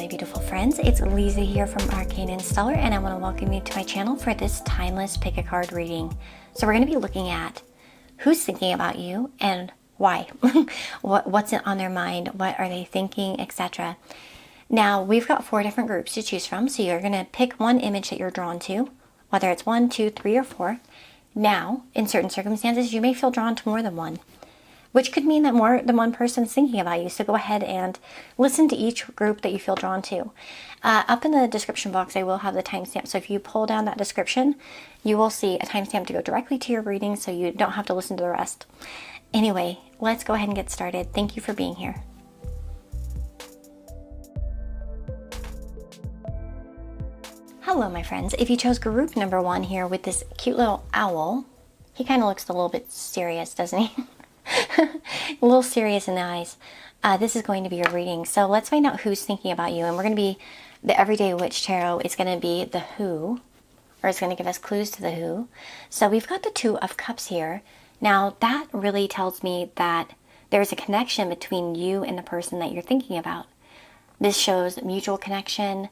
beautiful friends. It's Lisa here from Arcaneandstellar, and I want to welcome you to my channel for this timeless pick a card reading. So we're going to be looking at who's thinking about you and why. What's on their mind, what are they thinking, etc. Now, we've got 4 different groups to choose from, so you're going to pick one image that you're drawn to, whether it's 1, 2, 3, or 4. Now, in certain circumstances, you may feel drawn to more than one, which could mean that more than one person's thinking about you. So go ahead and listen to each group that you feel drawn to. Up in the description box, I will have the timestamp. So if you pull down that description, you will see a timestamp to go directly to your reading, so you don't have to listen to the rest. Anyway, let's go ahead and get started. Thank you for being here. Hello, my friends. If you chose group number 1 here with this cute little owl, he kind of looks a little bit serious, doesn't he? A little serious in the eyes. This is going to be your reading. So let's find out who's thinking about you. And we're going to be, the Everyday Witch Tarot is going to be the who, or it's going to give us clues to the who. So we've got the 2 of Cups here. Now that really tells me that there's a connection between you and the person that you're thinking about. This shows mutual connection,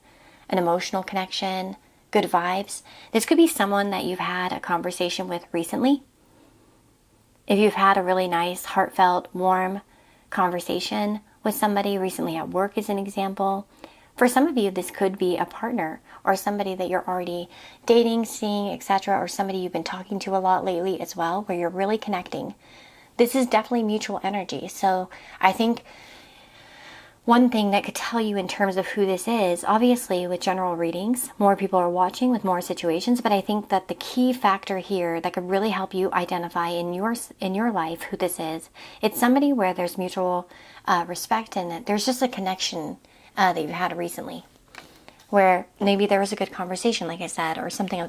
an emotional connection, good vibes. This could be someone that you've had a conversation with recently. If you've had a really nice, heartfelt, warm conversation with somebody recently at work as an example. For some of you, this could be a partner or somebody that you're already dating, seeing, etc., or somebody you've been talking to a lot lately as well, where you're really connecting. This is definitely mutual energy. So I think one thing that could tell you in terms of who this is, obviously with general readings, more people are watching with more situations, but I think that the key factor here that could really help you identify in your life who this is, it's somebody where there's mutual respect and that there's just a connection that you've had recently, where maybe there was a good conversation, like I said, or something of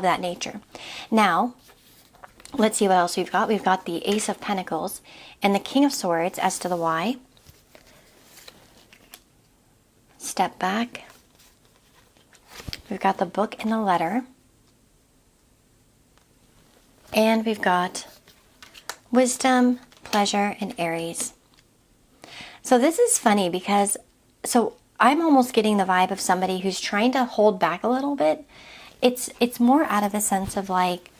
that nature. Now, let's see what else we've got. We've got the Ace of Pentacles and the King of Swords as to the why. Step back. We've got the Book and the Letter. And we've got Wisdom, Pleasure, and Aries. So this is funny because, I'm almost getting the vibe of somebody who's trying to hold back a little bit. It's more out of a sense of like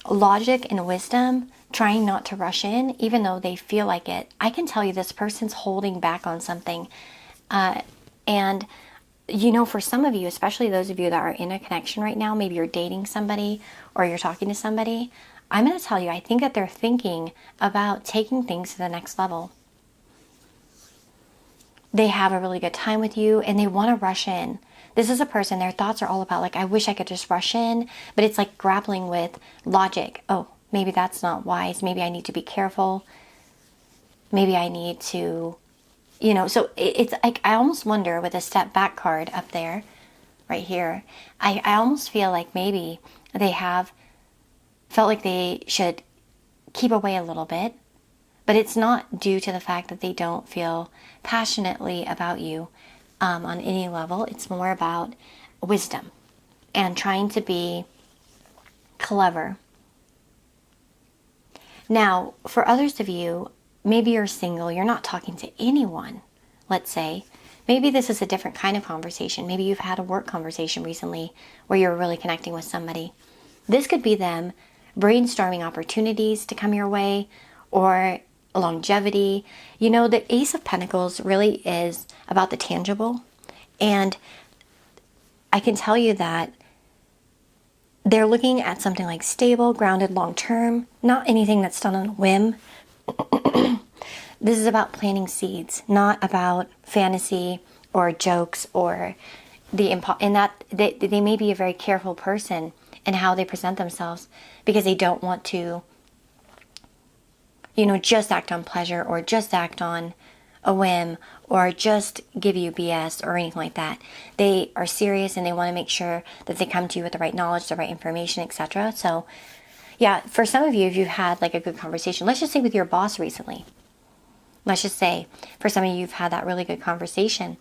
logic and wisdom, trying not to rush in, even though they feel like it. I can tell you this person's holding back on something. And you know, for some of you, especially those of you that are in a connection right now, maybe you're dating somebody or you're talking to somebody, I'm going to tell you, I think that they're thinking about taking things to the next level. They have a really good time with you and they want to rush in. This is a person, their thoughts are all about like, I wish I could just rush in, but it's like grappling with logic. Oh, maybe that's not wise. Maybe I need to be careful. Maybe I need to, you know, so it's like, I almost wonder with a step back card up there, right here, I almost feel like maybe they have felt like they should keep away a little bit, but it's not due to the fact that they don't feel passionately about you on any level. It's more about wisdom and trying to be clever. Now, for others of you, maybe you're single, you're not talking to anyone, let's say. Maybe this is a different kind of conversation. Maybe you've had a work conversation recently where you're really connecting with somebody. This could be them brainstorming opportunities to come your way or longevity. You know, the Ace of Pentacles really is about the tangible. And I can tell you that they're looking at something like stable, grounded, long-term, not anything that's done on a whim. This is about planting seeds, not about fantasy or jokes or in that they may be a very careful person in how they present themselves because they don't want to, you know, just act on pleasure or just act on a whim or just give you BS or anything like that. They are serious and they want to make sure that they come to you with the right knowledge, the right information, etc. So yeah, for some of you, if you've had like a good conversation, let's just say with your boss recently. Let's just say for some of you, you've had that really good conversation.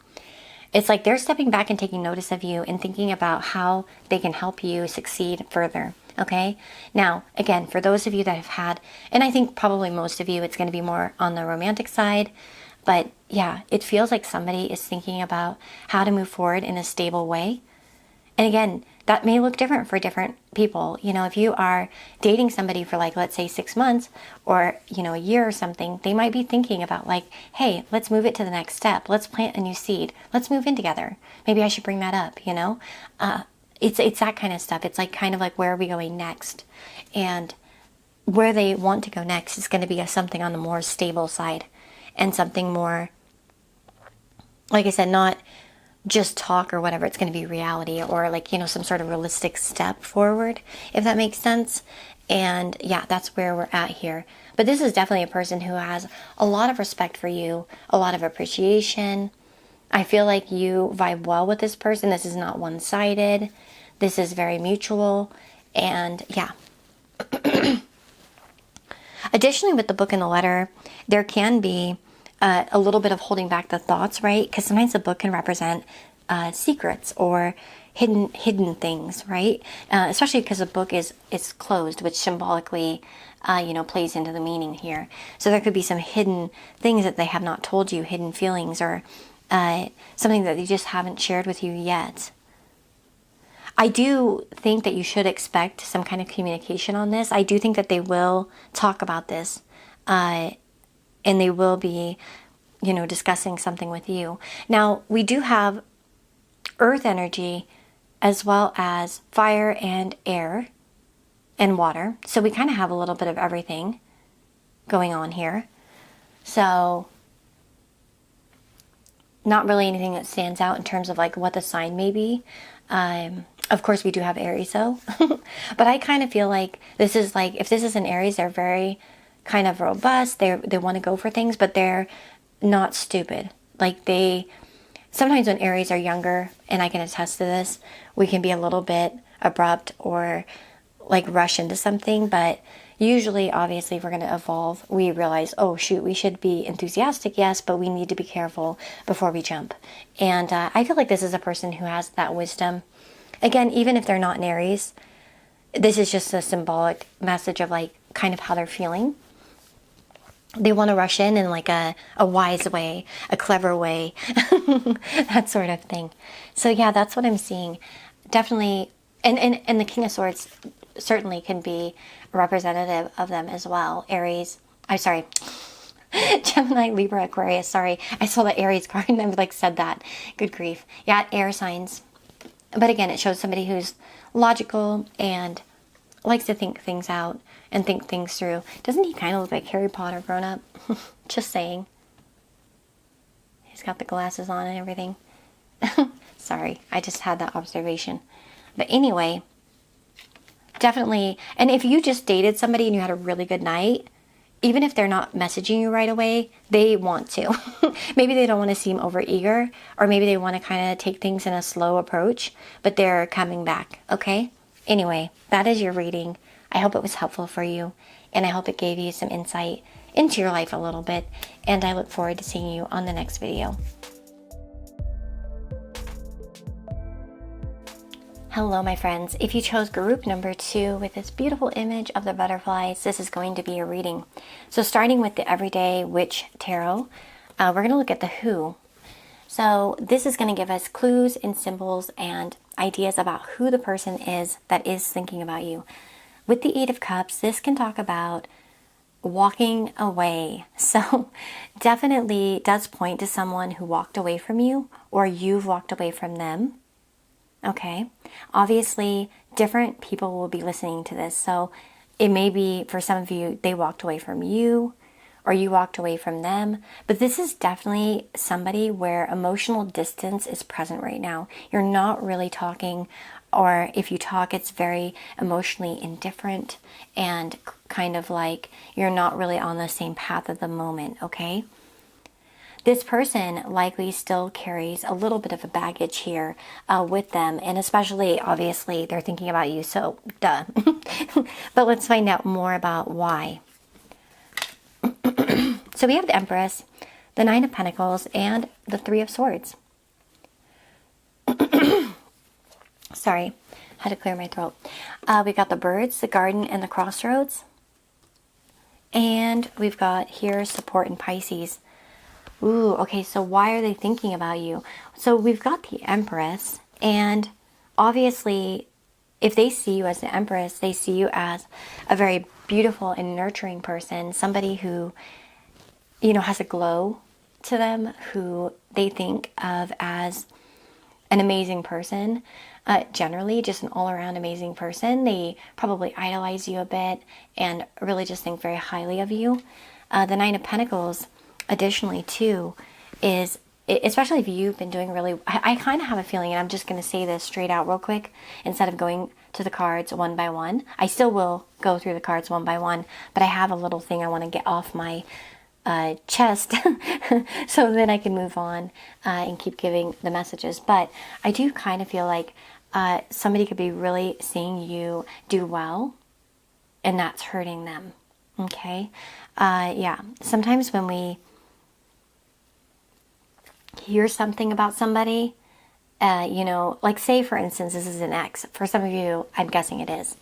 It's like they're stepping back and taking notice of you and thinking about how they can help you succeed further. Okay. Now, again, for those of you that have had, and I think probably most of you, it's going to be more on the romantic side. But yeah, it feels like somebody is thinking about how to move forward in a stable way. And again, that may look different for different people. You know, if you are dating somebody for like, let's say 6 months or, you know, a year or something, they might be thinking about like, hey, let's move it to the next step. Let's plant a new seed. Let's move in together. Maybe I should bring that up, you know? It's that kind of stuff. It's like kind of like, where are we going next? And where they want to go next is going to be something on the more stable side and something more, like I said, not just talk or whatever. It's going to be reality or like, you know, some sort of realistic step forward, if that makes sense. And yeah, that's where we're at here. But this is definitely a person who has a lot of respect for you, a lot of appreciation. I feel like you vibe well with this person. This is not one-sided. This is very mutual. And yeah. Additionally, with the book and the letter, there can be a little bit of holding back the thoughts, right? Because sometimes the book can represent secrets or hidden things, right? Especially because the book is closed, which symbolically, you know, plays into the meaning here. So there could be some hidden things that they have not told you, hidden feelings, or something that they just haven't shared with you yet. I do think that you should expect some kind of communication on this. I do think that they will talk about this, and they will be, you know, discussing something with you. Now, we do have earth energy as well as fire and air and water. So we kind of have a little bit of everything going on here. So not really anything that stands out in terms of like what the sign may be. Of course, we do have Aries though. But I kind of feel like this is like, if this is an Aries, they're very kind of robust. They want to go for things, but they're not stupid. Like sometimes when Aries are younger, and I can attest to this, we can be a little bit abrupt or like rush into something. But usually, obviously, if we're going to evolve, we realize, oh shoot, we should be enthusiastic, yes, but we need to be careful before we jump. And I feel like this is a person who has that wisdom. Again, even if they're not an Aries, this is just a symbolic message of like kind of how they're feeling. They want to rush in like a wise way, a clever way, that sort of thing. So yeah, that's what I'm seeing. Definitely, and the King of Swords certainly can be representative of them as well. Aries, Gemini, Libra, Aquarius, sorry. I saw the Aries card and I like said that. Good grief. Yeah, air signs. But again, it shows somebody who's logical and likes to think things out and think things through. Doesn't he kind of look like Harry Potter grown up? Just saying. He's got the glasses on and everything. Sorry, I just had that observation. But anyway, definitely. And if you just dated somebody and you had a really good night, even if they're not messaging you right away, they want to. Maybe they don't want to seem overeager, or maybe they want to kind of take things in a slow approach, but they're coming back, okay? Anyway, that is your reading. I hope it was helpful for you, and I hope it gave you some insight into your life a little bit, and I look forward to seeing you on the next video. Hello, my friends. If you chose group number 2 with this beautiful image of the butterflies, this is going to be your reading. So starting with the Everyday Witch Tarot, we're going to look at the Who. So this is going to give us clues and symbols and ideas about who the person is that is thinking about you. With the 8 of Cups, this can talk about walking away. So definitely does point to someone who walked away from you, or you've walked away from them. Okay, obviously different people will be listening to this. So it may be for some of you, they walked away from you or you walked away from them. But this is definitely somebody where emotional distance is present right now. You're not really talking, or if you talk, it's very emotionally indifferent and kind of like you're not really on the same path at the moment, okay? This person likely still carries a little bit of a baggage here with them, and especially, obviously, they're thinking about you, so duh. But let's find out more about why. So we have the Empress, the 9 of Pentacles, and the 3 of Swords. Sorry, had to clear my throat. We got the birds, the garden, and the crossroads. And we've got here support in Pisces. Ooh, okay, so why are they thinking about you? So we've got the Empress, and obviously, if they see you as the Empress, they see you as a very beautiful and nurturing person, somebody who, has a glow to them, who they think of as an amazing person. Generally, just an all-around amazing person. They probably idolize you a bit and really just think very highly of you. The Nine of Pentacles, additionally, too, is, especially if you've been doing really, I kind of have a feeling, and I'm just going to say this straight out real quick, instead of going to the cards one by one. I still will go through the cards one by one, but I have a little thing I want to get off my chest so then I can move on and keep giving the messages. But I do kind of feel like somebody could be really seeing you do well, and that's hurting them. Okay? Yeah. Sometimes when we hear something about somebody, like say for instance, this is an ex. For some of you, I'm guessing it is.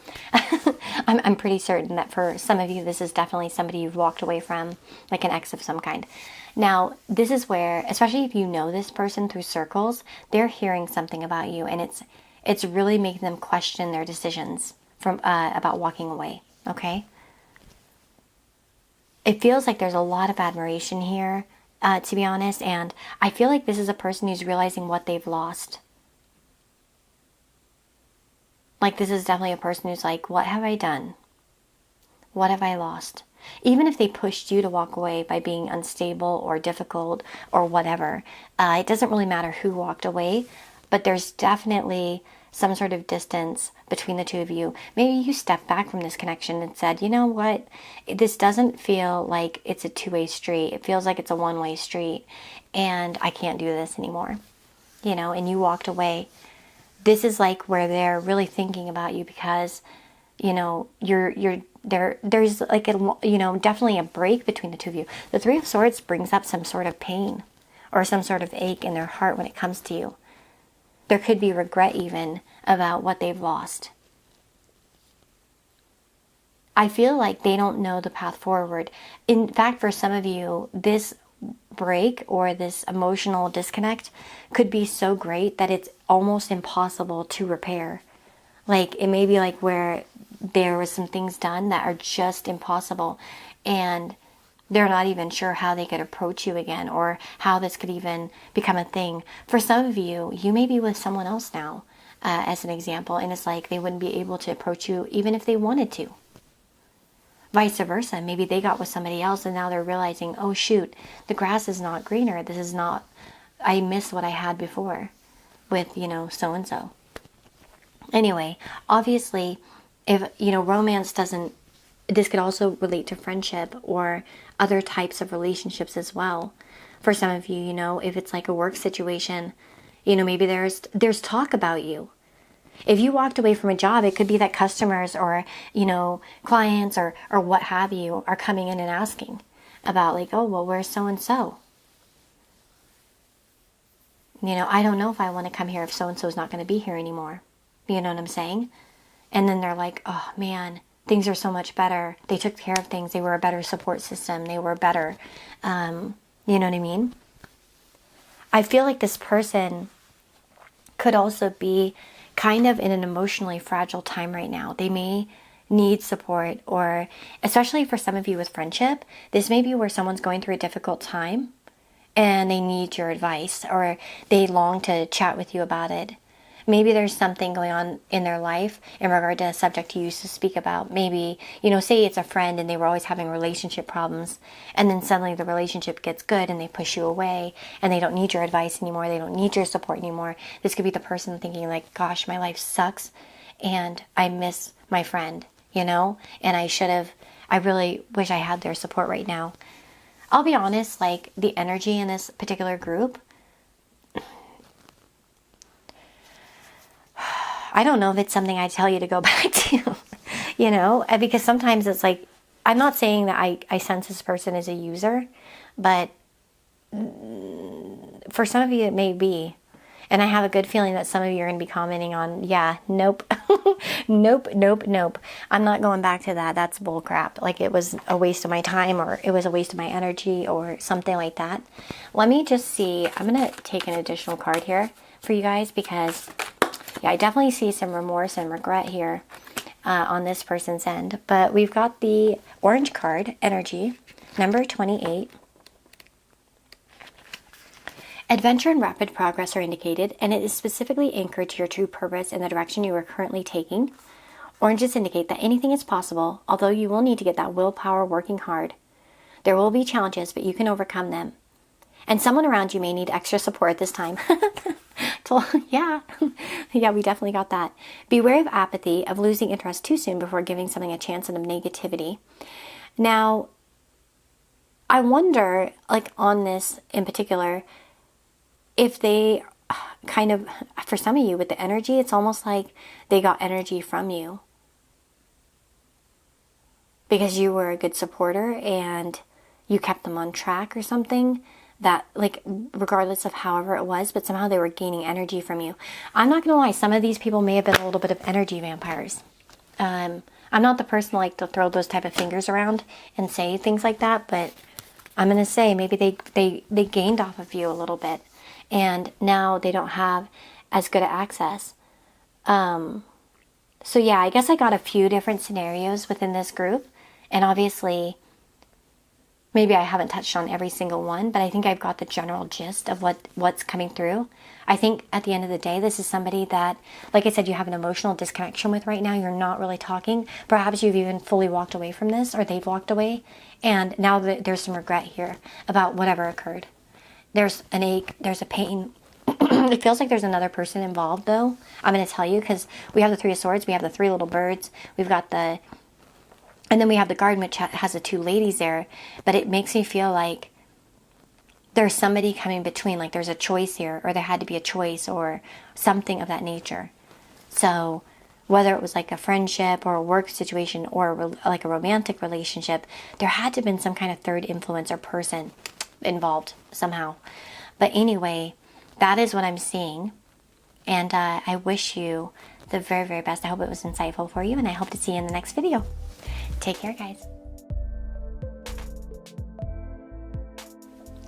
I'm pretty certain that for some of you, this is definitely somebody you've walked away from, like an ex of some kind. Now, this is where, especially if you know this person through circles, they're hearing something about you, and it's really making them question their decisions from about walking away. Okay? It feels like there's a lot of admiration here, to be honest, and I feel like this is a person who's realizing what they've lost. Like, this is definitely a person who's like, what have I done? What have I lost? Even if they pushed you to walk away by being unstable or difficult or whatever, it doesn't really matter who walked away, but there's definitely some sort of distance between the two of you. Maybe you stepped back from this connection and said, you know what, this doesn't feel like it's a two-way street. It feels like it's a one-way street, and I can't do this anymore. And you walked away. This is like where they're really thinking about you because, there's like definitely a break between the two of you. The Three of Swords brings up some sort of pain or some sort of ache in their heart when it comes to you. There could be regret even about what they've lost. I feel like they don't know the path forward. In fact, for some of you, this break or this emotional disconnect could be so great that it's almost impossible to repair. Like, it may be like where there was some things done that are just impossible, and they're not even sure how they could approach you again or how this could even become a thing. For some of you, you may be with someone else now, as an example, and it's like they wouldn't be able to approach you even if they wanted to. Vice versa, maybe they got with somebody else and now they're realizing, oh shoot, the grass is not greener. This is not, I miss what I had before with, so-and-so. Anyway, obviously, if, romance doesn't, this could also relate to friendship or other types of relationships as well. For some of you, if it's like a work situation, maybe there's talk about you. If you walked away from a job, it could be that customers or, clients or what have you are coming in and asking about like, oh, well, where's so-and-so? I don't know if I want to come here if so-and-so is not going to be here anymore. You know what I'm saying? And then they're like, oh, man, things are so much better. They took care of things. They were a better support system. They were better. You know what I mean? I feel like this person could also be kind of in an emotionally fragile time right now. They may need support, or especially for some of you with friendship, this may be where someone's going through a difficult time and they need your advice, or they long to chat with you about it. Maybe there's something going on in their life in regard to a subject you used to speak about. Maybe, say it's a friend and they were always having relationship problems, and then suddenly the relationship gets good and they push you away and they don't need your advice anymore. They don't need your support anymore. This could be the person thinking like, gosh, my life sucks and I miss my friend, and I really wish I had their support right now. I'll be honest, like the energy in this particular group, I don't know if it's something I tell you to go back to, because sometimes it's like, I'm not saying that I sense this person as a user, but for some of you it may be. And I have a good feeling that some of you are going to be commenting on, yeah, nope. Nope, nope, nope. I'm not going back to that. That's bull crap. Like it was a waste of my time, or it was a waste of my energy, or something like that. Let me just see. I'm going to take an additional card here for you guys because, yeah, I definitely see some remorse and regret here on this person's end. But we've got the orange card, energy, number 28. Adventure and rapid progress are indicated, and it is specifically anchored to your true purpose and the direction you are currently taking. Oranges indicate that anything is possible, although you will need to get that willpower working hard. There will be challenges, but you can overcome them. And someone around you may need extra support at this time. Yeah, we definitely got that. Beware of apathy, of losing interest too soon before giving something a chance, and of negativity. Now, I wonder, like on this in particular, if they kind of, for some of you with the energy, it's almost like they got energy from you because you were a good supporter and you kept them on track or something, that like regardless of however it was, but somehow they were gaining energy from you. I'm not gonna lie, some of these people may have been a little bit of energy vampires. I'm not the person like to throw those type of fingers around and say things like that, but I'm gonna say maybe they gained off of you a little bit. And now they don't have as good access. So yeah, I guess I got a few different scenarios within this group. And obviously, maybe I haven't touched on every single one, but I think I've got the general gist of what's coming through. I think at the end of the day, this is somebody that, like I said, you have an emotional disconnection with right now. You're not really talking. Perhaps you've even fully walked away from this, or they've walked away. And now there's some regret here about whatever occurred. There's an ache, there's a pain. It feels like there's another person involved, though. I'm going to tell you, because we have the Three of Swords, we have the three little birds, we've got and then we have the garden, which has the two ladies there. But it makes me feel like there's somebody coming between, like there's a choice here, or there had to be a choice, or something of that nature. So whether it was like a friendship or a work situation or like a romantic relationship, there had to have been some kind of third influence or person involved somehow. But anyway, that is what I'm seeing, and I wish you the very, very best. I hope it was insightful for you, and I hope to see you in the next video. Take care, guys.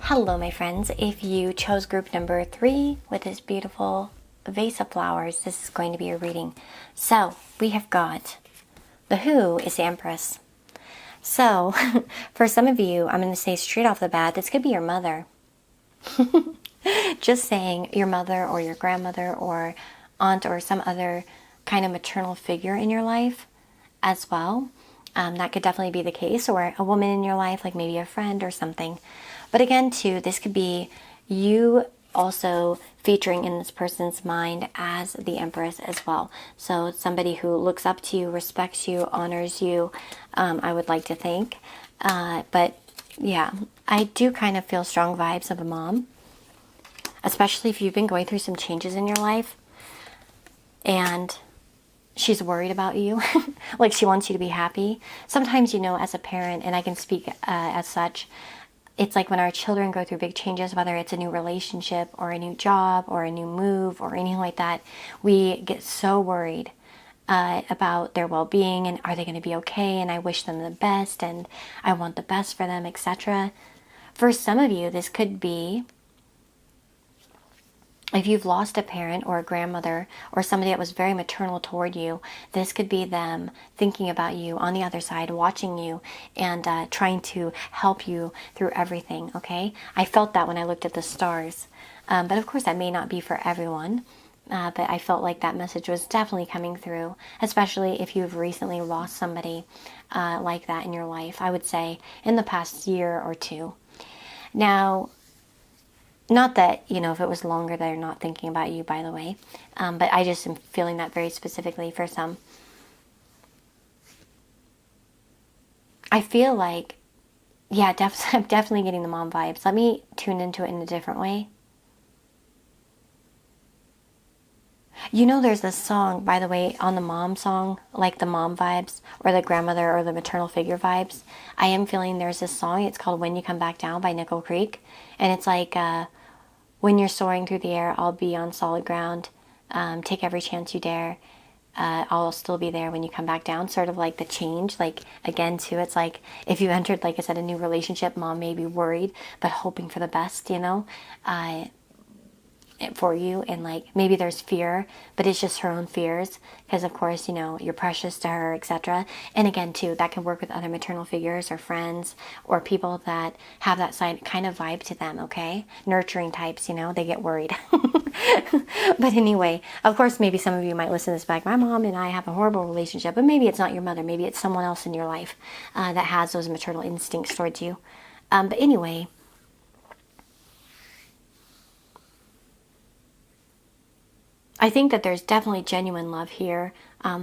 Hello, my friends. If you chose group number 3 with this beautiful vase of flowers, this is going to be your reading. So we have got the Who is the Empress. So, for some of you, I'm going to say straight off the bat, this could be your mother. Just saying, your mother or your grandmother or aunt or some other kind of maternal figure in your life as well. That could definitely be the case. Or a woman in your life, like maybe a friend or something. But again, too, this could be you also featuring in this person's mind as the Empress as well. So it's somebody who looks up to you, respects you, honors you, I would like to think. But yeah, I do kind of feel strong vibes of a mom, especially if you've been going through some changes in your life and she's worried about you. Like she wants you to be happy. Sometimes, you know, as a parent, and I can speak as such, it's like when our children go through big changes, whether it's a new relationship or a new job or a new move or anything like that, we get so worried about their well-being and are they going to be okay, and I wish them the best and I want the best for them, etc. For some of you, this could be if you've lost a parent or a grandmother or somebody that was very maternal toward you. This could be them thinking about you on the other side, watching you and trying to help you through everything, okay? I felt that when I looked at the stars. But of course that may not be for everyone. But I felt like that message was definitely coming through, especially if you've recently lost somebody like that in your life, I would say in the past year or two. Now, not that, you know, if it was longer, they're not thinking about you, by the way. But I just am feeling that very specifically for some. I feel like, yeah, I'm definitely getting the mom vibes. Let me tune into it in a different way. You know, there's this song, by the way, on the mom song, like the mom vibes or the grandmother or the maternal figure vibes. I am feeling there's this song. It's called When You Come Back Down by Nickel Creek. And it's like, when you're soaring through the air, I'll be on solid ground. Take every chance you dare. I'll still be there when you come back down. Sort of like the change, like again too, it's like if you entered, like I said, a new relationship, mom may be worried but hoping for the best, you know, for you, and like maybe there's fear, but it's just her own fears, because of course, you know, you're precious to her, etc. And again too, that can work with other maternal figures or friends or people that have that side kind of vibe to them. Okay, nurturing types, you know, they get worried. But anyway, of course, maybe some of you might listen to this like, my mom and I have a horrible relationship, but maybe it's not your mother, maybe it's someone else in your life that has those maternal instincts towards you. But anyway, I think that there's definitely genuine love here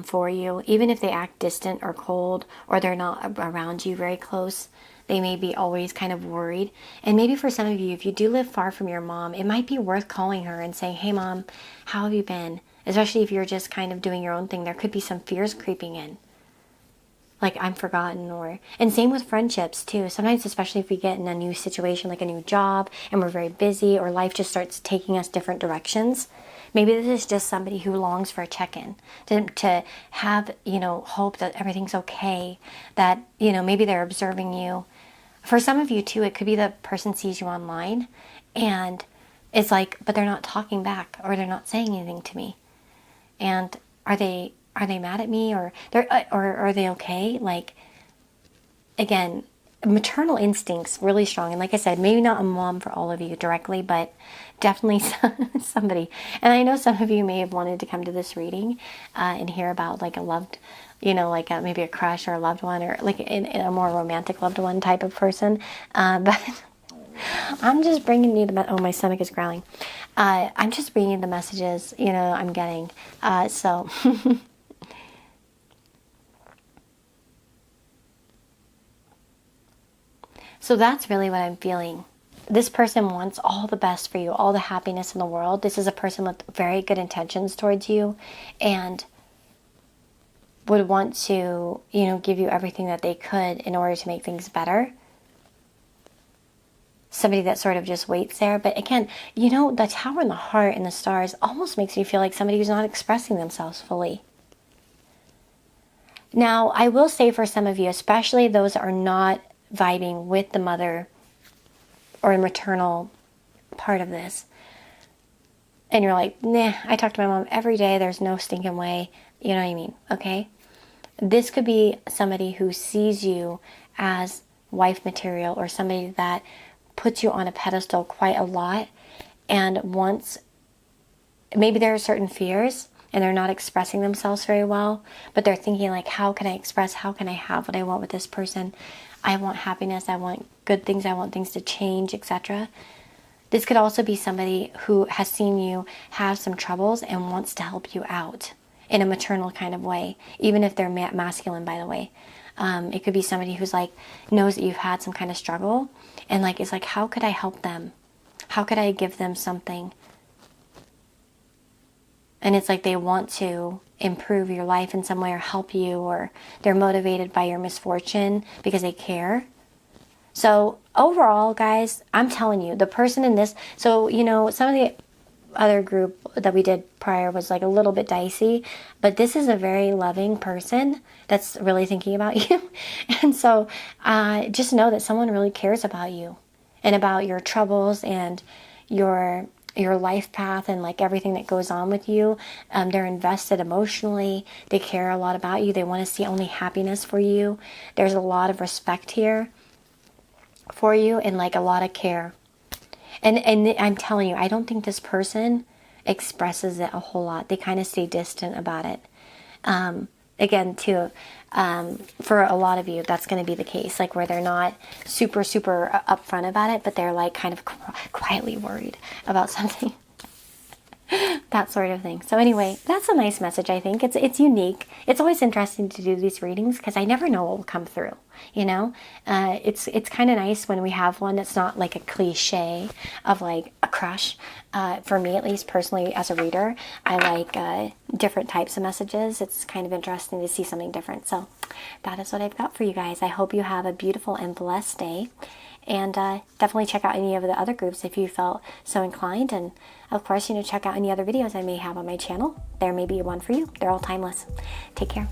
for you, even if they act distant or cold, or they're not around you very close. They may be always kind of worried. And maybe for some of you, if you do live far from your mom, it might be worth calling her and saying, hey mom, how have you been? Especially if you're just kind of doing your own thing. There could be some fears creeping in, like I'm forgotten. And same with friendships too. Sometimes, especially if we get in a new situation, like a new job, and we're very busy, or life just starts taking us different directions. Maybe this is just somebody who longs for a check-in, to have, you know, hope that everything's okay, that, you know, maybe they're observing you. For some of you too, it could be the person sees you online and it's like, but they're not talking back, or they're not saying anything to me. And are they mad at me, or are they okay? Like, again, maternal instincts really strong. And like I said, maybe not a mom for all of you directly, but definitely somebody. And I know some of you may have wanted to come to this reading and hear about like a loved, you know, like maybe a crush or a loved one, or like in a more romantic loved one type of person. But I'm just bringing you the, oh, my stomach is growling. I'm just bringing you the messages, you know, I'm getting. So So that's really what I'm feeling. This person wants all the best for you, all the happiness in the world. This is a person with very good intentions towards you and would want to, you know, give you everything that they could in order to make things better. Somebody that sort of just waits there. But again, you know, the Tower and the Heart and the Stars almost makes me feel like somebody who's not expressing themselves fully. Now, I will say for some of you, especially those that are not vibing with the mother or maternal part of this, and you're like, nah, I talk to my mom every day, there's no stinking way, you know what I mean, okay? This could be somebody who sees you as wife material, or somebody that puts you on a pedestal quite a lot, and wants, maybe there are certain fears and they're not expressing themselves very well, but they're thinking like, how can I express, how can I have what I want with this person? I want happiness, I want good things, I want things to change, etc. This could also be somebody who has seen you have some troubles and wants to help you out in a maternal kind of way, even if they're masculine, by the way. It could be somebody who's like, knows that you've had some kind of struggle, and like, is like, how could I help them? How could I give them something? And it's like they want to improve your life in some way, or help you, or they're motivated by your misfortune because they care. So overall, guys, I'm telling you, the person in this, so, you know, some of the other group that we did prior was like a little bit dicey, but this is a very loving person that's really thinking about you. And so just know that someone really cares about you and about your troubles and your life path and like everything that goes on with you. They're invested emotionally. They care a lot about you. They want to see only happiness for you. There's a lot of respect here for you, and like a lot of care. And I'm telling you, I don't think this person expresses it a whole lot. They kind of stay distant about it. Again, too, for a lot of you, that's going to be the case, like where they're not super upfront about it, but they're like kind of quietly worried about something. That sort of thing. So anyway, that's a nice message, I think. It's unique. It's always interesting to do these readings because I never know what will come through, you know? It's kind of nice when we have one that's not like a cliche of like a crush. For me, at least personally, as a reader, I like different types of messages. It's kind of interesting to see something different. So that is what I've got for you guys. I hope you have a beautiful and blessed day. And definitely check out any of the other groups if you felt so inclined. And of course, check out any other videos I may have on my channel. There may be one for you. They're all timeless. Take care.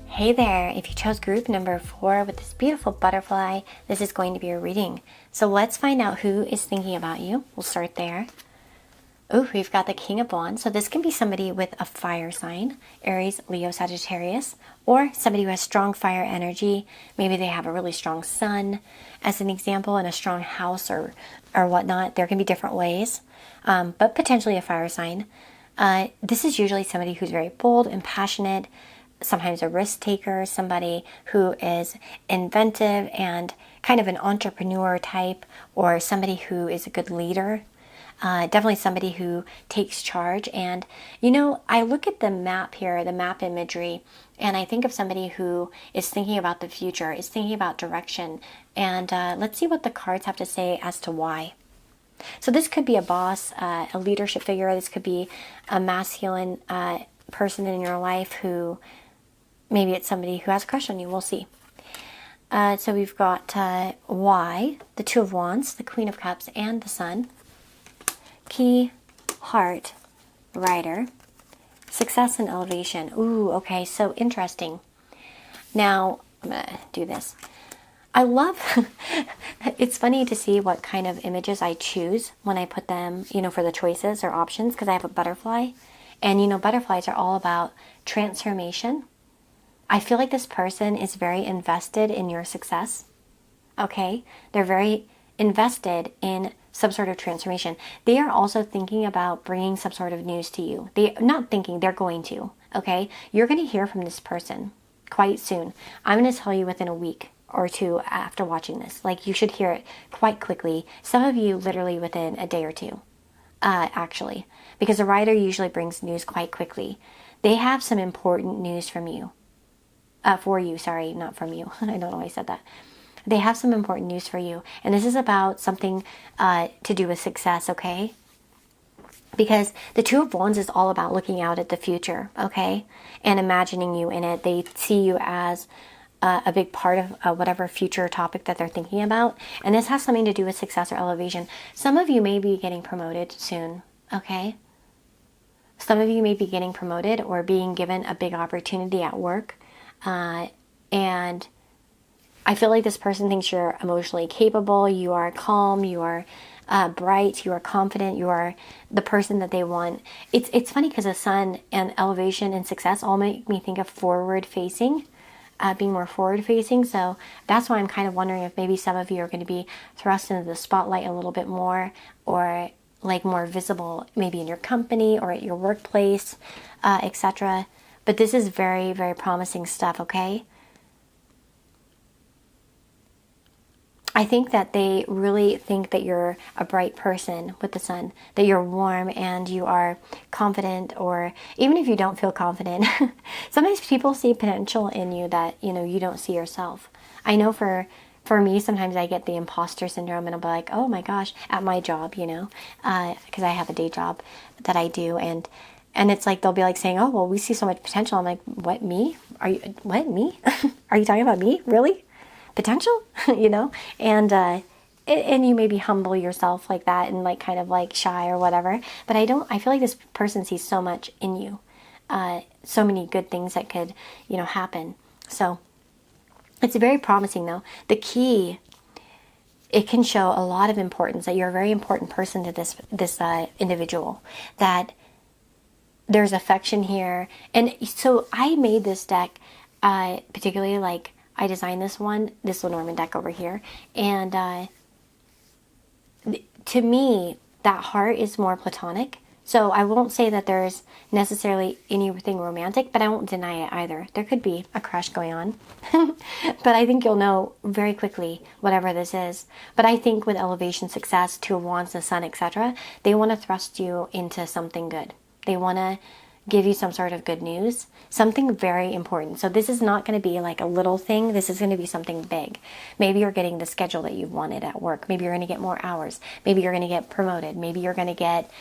Hey there, if you chose group number 4 with this beautiful butterfly, this is going to be a reading. So let's find out who is thinking about you. We'll start there. Oh, we've got the King of Wands. So this can be somebody with a fire sign, Aries, Leo, Sagittarius, or somebody who has strong fire energy. Maybe they have a really strong sun, as an example, and a strong house or whatnot. There can be different ways, but potentially a fire sign. This is usually somebody who's very bold and passionate, sometimes a risk taker, somebody who is inventive and kind of an entrepreneur type, or somebody who is a good leader. Definitely somebody who takes charge. And, I look at the map here, the map imagery, and I think of somebody who is thinking about the future, is thinking about direction. And let's see what the cards have to say as to why. So this could be a boss, a leadership figure. This could be a masculine person in your life who, maybe it's somebody who has a crush on you. We'll see. So we've got why, the Two of Wands, the Queen of Cups, and the Sun. Key, heart, rider, success and elevation. Ooh, okay, so interesting. Now, I'm going to do this. I love, it's funny to see what kind of images I choose when I put them, for the choices or options, because I have a butterfly. And, butterflies are all about transformation. I feel like this person is very invested in your success. Okay? They're very invested in some sort of transformation. They are also thinking about bringing some sort of news to you. They're going to. Okay? You're going to hear from this person quite soon. I'm going to tell you within a week or two after watching this. Like, you should hear it quite quickly. Some of you literally within a day or two, actually. Because the writer usually brings news quite quickly. They have some important news from you. For you, sorry, not from you. I don't know why I said that. They have some important news for you. And this is about something to do with success, okay? Because the Two of Wands is all about looking out at the future, okay? And imagining you in it. They see you as a big part of whatever future topic that they're thinking about. And this has something to do with success or elevation. Some of you may be getting promoted soon, okay? Some of you may be getting promoted or being given a big opportunity at work. And I feel like this person thinks you're emotionally capable, you are calm, you are bright, you are confident, you are the person that they want. It's funny because the sun and elevation and success all make me think of forward-facing, being more forward-facing. So that's why I'm kind of wondering if maybe some of you are going to be thrust into the spotlight a little bit more, or like more visible maybe in your company or at your workplace, etc. But this is very, very promising stuff, okay? I think that they really think that you're a bright person with the sun, that you're warm and you are confident, or even if you don't feel confident, sometimes people see potential in you that, you don't see yourself. I know for me, sometimes I get the imposter syndrome and I'll be like, oh my gosh, at my job, because I have a day job that I do, and it's like, they'll be like saying, oh, well, we see so much potential. I'm like, what, me? What, me? Are you talking about me? Really? Potential? And you maybe humble yourself like that and like kind of like shy or whatever. But I feel like this person sees so much in you. So many good things that could, happen. So it's very promising though. The key, it can show a lot of importance, that you're a very important person to this individual, that there's affection here. And so I made this deck, particularly like I designed this Lenormand deck over here. And to me, that heart is more platonic. So I won't say that there's necessarily anything romantic, but I won't deny it either. There could be a crush going on. But I think you'll know very quickly whatever this is. But I think with elevation, success, Two of Wands, the Sun, etc., they want to thrust you into something good. They want to give you some sort of good news, something very important. So this is not going to be like a little thing. This is going to be something big. Maybe you're getting the schedule that you've wanted at work. Maybe you're going to get more hours. Maybe you're going to get promoted. Maybe you're going to get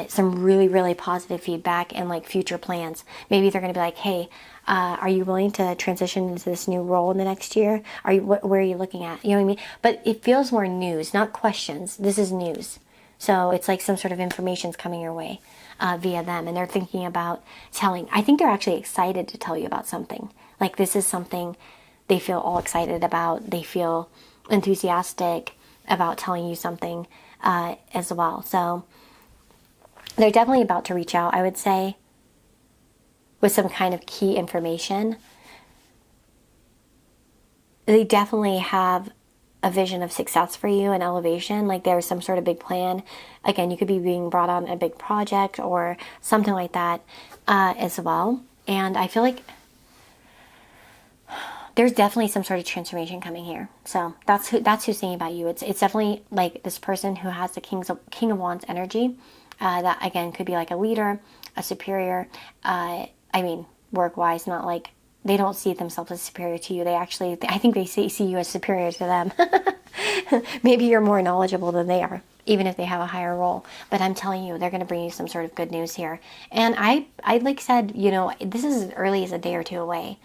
some really, really positive feedback and like future plans. Maybe they're going to be like, hey, are you willing to transition into this new role in the next year? Where are you looking at? You know what I mean? But it feels more news, not questions. This is news. So it's like some sort of information's coming your way via them. And they're thinking about telling. I think they're actually excited to tell you about something. Like this is something they feel all excited about. They feel enthusiastic about telling you something as well. So they're definitely about to reach out, I would say, with some kind of key information. They definitely have a vision of success for you and elevation. Like there's some sort of big plan. Again, you could be being brought on a big project or something like that as well. And I feel like there's definitely some sort of transformation coming here. So that's who's thinking about you. It's definitely like this person who has the King of Wands energy. That again could be like a leader, a superior. I mean, work-wise, not like they don't see themselves as superior to you. I think they see you as superior to them. Maybe you're more knowledgeable than they are, even if they have a higher role. But I'm telling you, they're going to bring you some sort of good news here. And I like said, you know, this is as early as a day or two away.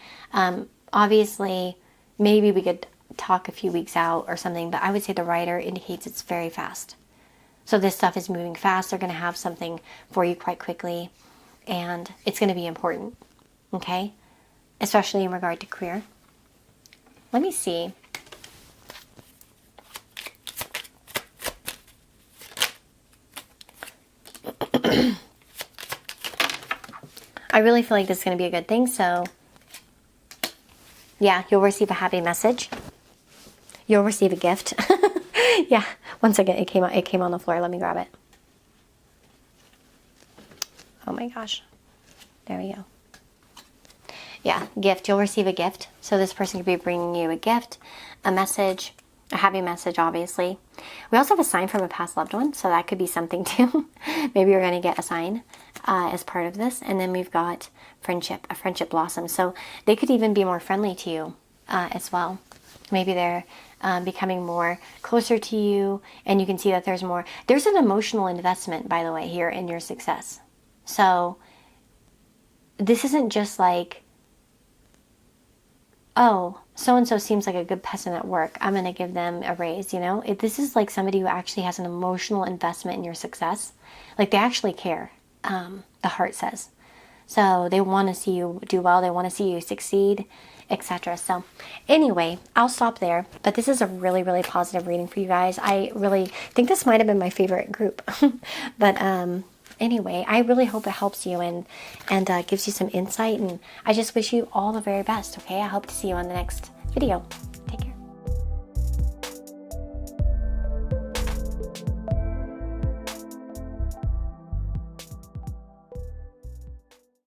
Obviously, maybe we could talk a few weeks out or something, but I would say the writer indicates it's very fast. So this stuff is moving fast. They're going to have something for you quite quickly, and it's going to be important, okay? Especially in regard to career. Let me see. I really feel like this is going to be a good thing, so yeah, you'll receive a happy message. You'll receive a gift. Yeah, one second, it came on the floor. Let me grab it. Oh my gosh. There we go. Yeah, gift. You'll receive a gift. So this person could be bringing you a gift, a message, a happy message, obviously. We also have a sign from a past loved one, so that could be something too. Maybe you're going to get a sign as part of this. And then we've got friendship, a friendship blossom. So they could even be more friendly to you as well. Maybe they're becoming more closer to you, and you can see that there's an emotional investment, by the way, here in your success. So this isn't just like, oh, so-and-so seems like a good person at work, I'm going to give them a raise, you know? This is like somebody who actually has an emotional investment in your success. Like they actually care, the heart says. So they want to see you do well, they want to see you succeed, etc. So anyway, I'll stop there. But this is a really, really positive reading for you guys. I really think this might have been my favorite group. But anyway, I really hope it helps you and gives you some insight. And I just wish you all the very best, okay? I hope to see you on the next video.